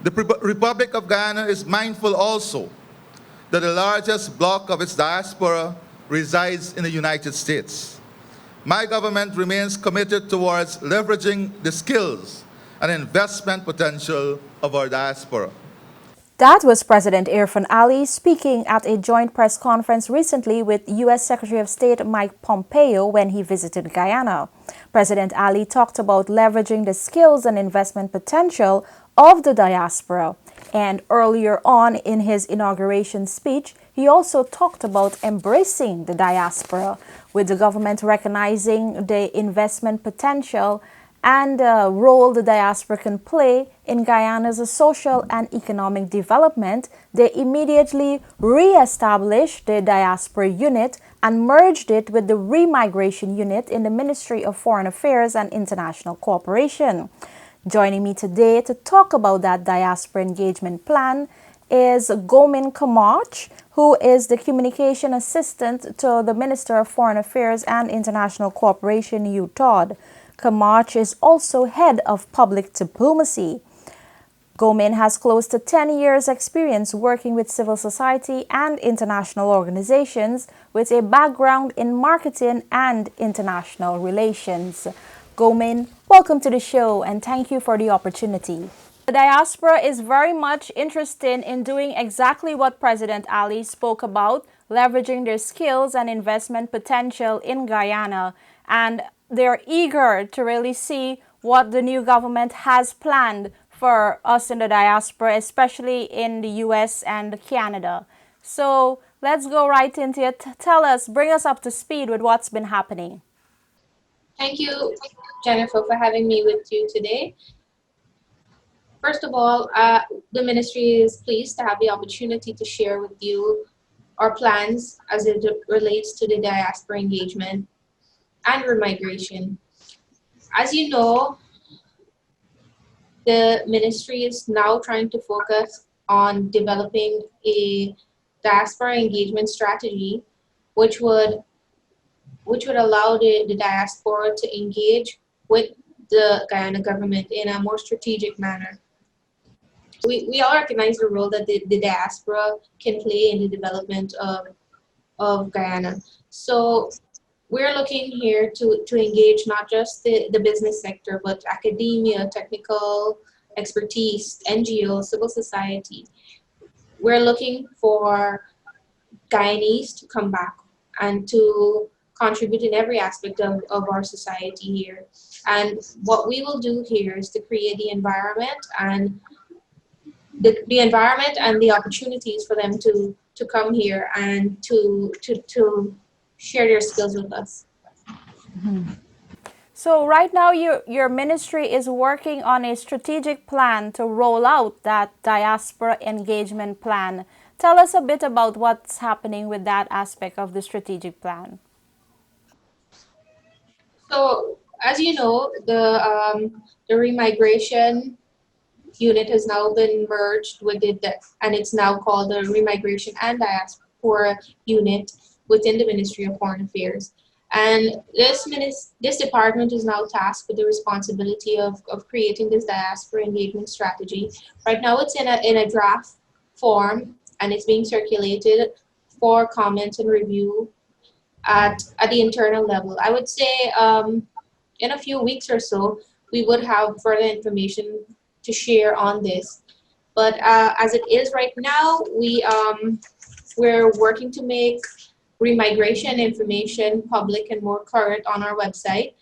The Republic of Guyana is mindful also that the largest block of its diaspora resides in the United States. My government remains committed towards leveraging the skills and investment potential of our diaspora. That was President Irfan Ali speaking at a joint press conference recently with U.S. Secretary of State Mike Pompeo when he visited Guyana. President Ali talked about leveraging the skills and investment potential of the diaspora. And earlier on in his inauguration speech, he also talked about embracing the diaspora, with the government recognizing the investment potential and the role the diaspora can play in Guyana's social and economic development. They immediately re-established the diaspora unit and merged it with the remigration unit in the Ministry of Foreign Affairs and International Cooperation. Joining me today to talk about that diaspora engagement plan is Gomin Camacho, who is the communication assistant to the Minister of Foreign Affairs and International Cooperation, UTOD. Camacho is also head of public diplomacy. Gomin has close to 10 years' experience working with civil society and international organizations with a background in marketing and international relations. Gomin, welcome to the show and thank you for the opportunity. The diaspora is very much interested in doing exactly what President Ali spoke about, leveraging their skills and investment potential in Guyana, and they're eager to really see what the new government has planned for us in the diaspora, especially in the US and Canada. So let's go right into it. Tell us, bring us up to speed with what's been happening. Thank you, Jennifer, for having me with you today. First of all, the ministry is pleased to have the opportunity to share with you our plans as it relates to the diaspora engagement and remigration. As you know, the ministry is now trying to focus on developing a diaspora engagement strategy, which would allow the diaspora to engage with the Guyana government in a more strategic manner. We all recognize the role that the diaspora can play in the development of Guyana. So we're looking here to engage not just the business sector, but academia, technical expertise, NGO, civil society. We're looking for Guyanese to come back and to contribute in every aspect of our society here. And what we will do here is to create the environment and the environment and the opportunities for them to come here and to share their skills with us. So right now your ministry is working on a strategic plan to roll out that diaspora engagement plan. Tell us a bit about what's happening with that aspect of the strategic plan. So as you know, the remigration unit has now been merged with it, and it's now called the Remigration and Diaspora Unit within the Ministry of Foreign Affairs. And this department is now tasked with the responsibility of creating this diaspora engagement strategy. Right now it's in a draft form and it's being circulated for comment and review at the internal level. I would say in a few weeks or so, we would have further information to share on this. But as it is right now, we're working to make remigration information public and more current on our website.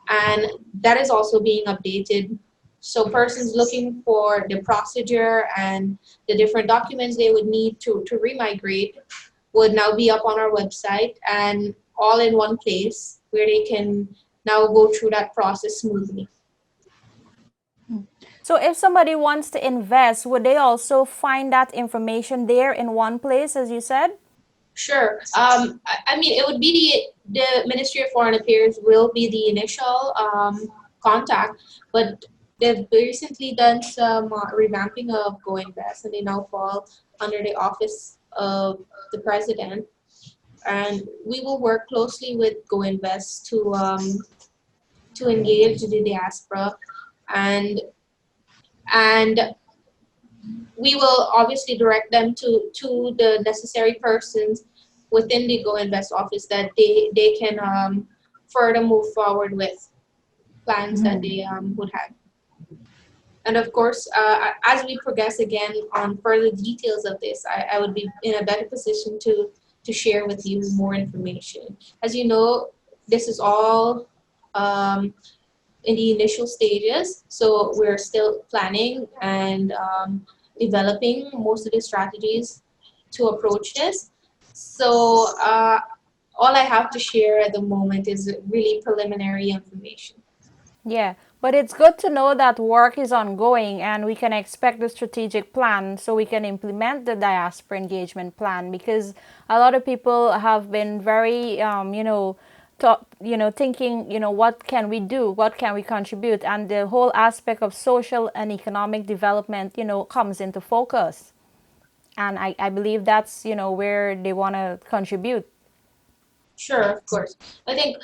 And that is also being updated. So persons looking for the procedure and the different documents they would need to remigrate would now be up on our website and all in one place where they can now go through that process smoothly. So if somebody wants to invest, would they also find that information there in one place, as you said? Sure. I mean, it would be the Ministry of Foreign Affairs will be the initial contact, but they've recently done some revamping of Go Invest, and they now fall under the office of the president. And we will work closely with Go Invest to engage the diaspora and we will obviously direct them to the necessary persons within the Go Invest office that they can further move forward with plans that they would have. And of course, as we progress again on further details of this, I would be in a better position to share with you more information. As you know, this is all in the initial stages, so we're still planning and developing most of the strategies to approach this. So all I have to share at the moment is really preliminary information. Yeah, but it's good to know that work is ongoing and we can expect the strategic plan so we can implement the diaspora engagement plan, because a lot of people have been very, thinking, what can we do? What can we contribute? And the whole aspect of social and economic development, comes into focus. And I believe that's, where they want to contribute. Sure, of course. I think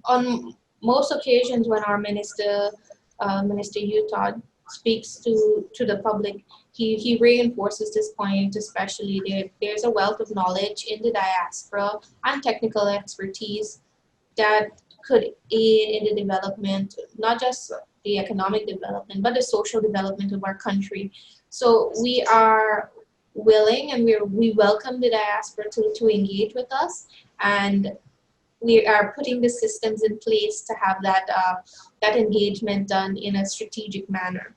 on most occasions when our minister, Minister Utah, speaks to the public, he reinforces this point, especially there's a wealth of knowledge in the diaspora and technical expertise that could aid in the development, not just the economic development, but the social development of our country. So we are willing and we welcome the diaspora to engage with us, and we are putting the systems in place to have that engagement done in a strategic manner.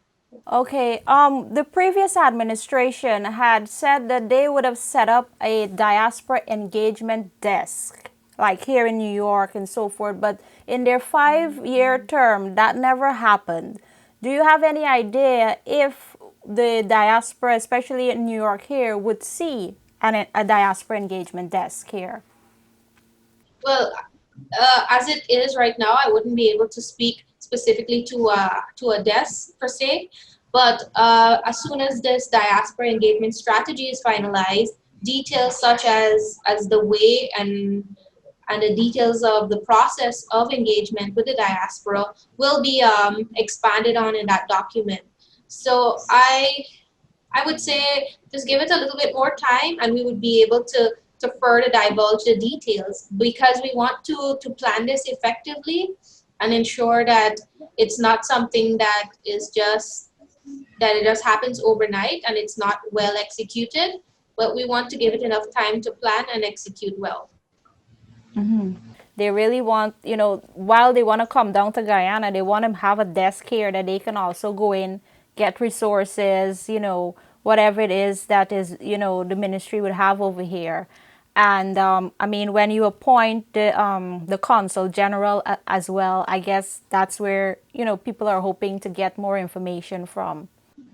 Okay, the previous administration had said that they would have set up a diaspora engagement desk, like here in New York and so forth, but in their 5-year term, that never happened. Do you have any idea if the diaspora, especially in New York here, would see a diaspora engagement desk here? Well, as it is right now, I wouldn't be able to speak specifically to a desk per se, but as soon as this diaspora engagement strategy is finalized, details such as the way and the details of the process of engagement with the diaspora will be expanded on in that document. So I would say just give it a little bit more time and we would be able to further divulge the details, because we want to plan this effectively and ensure that it's not something that it just happens overnight and it's not well executed, but we want to give it enough time to plan and execute well. They really want, while they want to come down to Guyana, they want to have a desk here that they can also go in, get resources, whatever it is that is, the ministry would have over here. And when you appoint the consul general as well, I guess that's where, people are hoping to get more information from.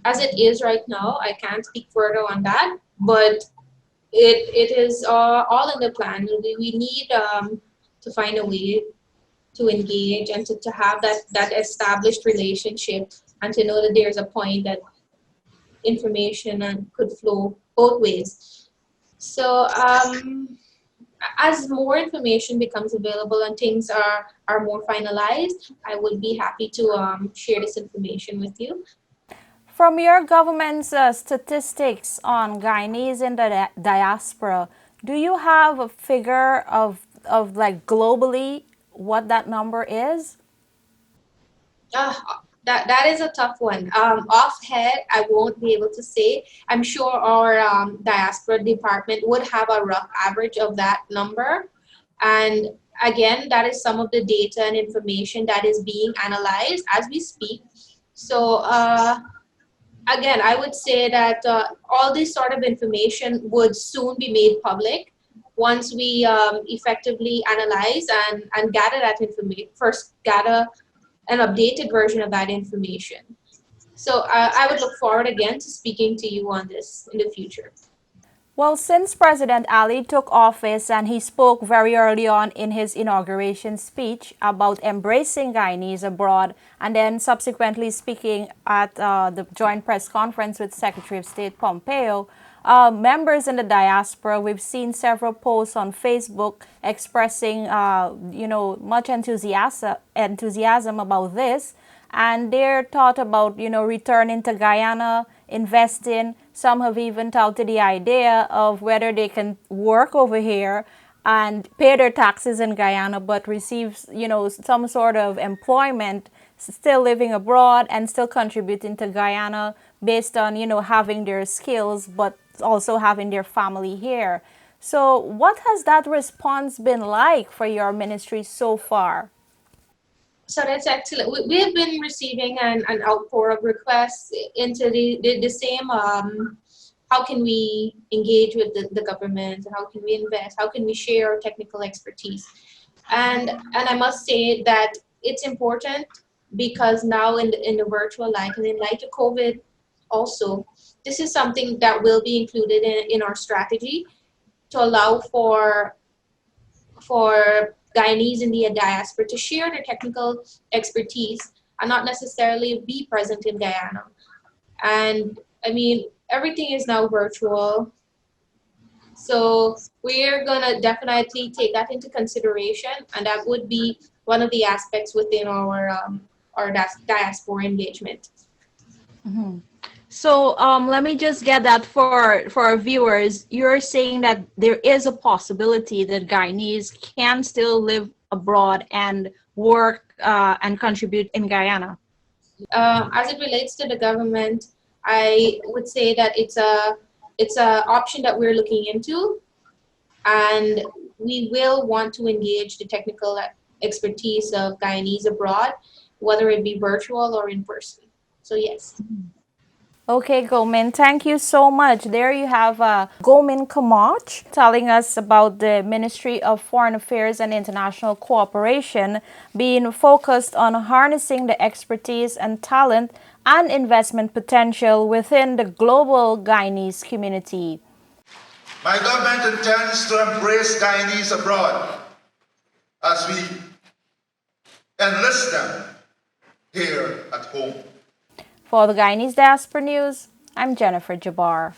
As it is right now, I can't speak further on that, but it is all in the plan. We need to find a way to engage and to have that established relationship, and to know that there's a point that information could flow both ways. So as more information becomes available and things are more finalized, I would be happy to share this information with you. From your government's statistics on Guyanese in the diaspora, do you have a figure of like globally what that number is? That is a tough one. Offhand, I won't be able to say. I'm sure our diaspora department would have a rough average of that number. And again, that is some of the data and information that is being analyzed as we speak. So again, I would say that all this sort of information would soon be made public once we effectively analyze and gather that information. First, gather an updated version of that information. So I would look forward again to speaking to you on this in the future. Well, since President Ali took office and he spoke very early on in his inauguration speech about embracing Guyanese abroad, and then subsequently speaking at the joint press conference with Secretary of State Pompeo, members in the diaspora, we've seen several posts on Facebook expressing, much enthusiasm about this. And their thought about, returning to Guyana investing. Some have even touted the idea of whether they can work over here and pay their taxes in Guyana, but receive, some sort of employment, still living abroad and still contributing to Guyana based on, having their skills, but also having their family here. So what has that response been like for your ministry so far? So that's excellent. We have been receiving an outpour of requests into the same how can we engage with the government, how can we invest, how can we share our technical expertise. And I must say that it's important because now in the virtual life and in light of COVID also, this is something that will be included in our strategy to allow for Guyanese in the diaspora to share their technical expertise and not necessarily be present in Guyana. And I mean, everything is now virtual. So we're gonna definitely take that into consideration, and that would be one of the aspects within our diaspora engagement. So let me just get that for our viewers. You're saying that there is a possibility that Guyanese can still live abroad and work and contribute in Guyana. As it relates to the government, I would say that it's a option that we're looking into, and we will want to engage the technical expertise of Guyanese abroad, whether it be virtual or in person. So yes. Okay, Gomin, thank you so much. There you have Gomin Camacho telling us about the Ministry of Foreign Affairs and International Cooperation being focused on harnessing the expertise and talent and investment potential within the global Guyanese community. My government intends to embrace Guyanese abroad as we enlist them here at home. For the Guyanese Diaspora News, I'm Jennifer Jabbar.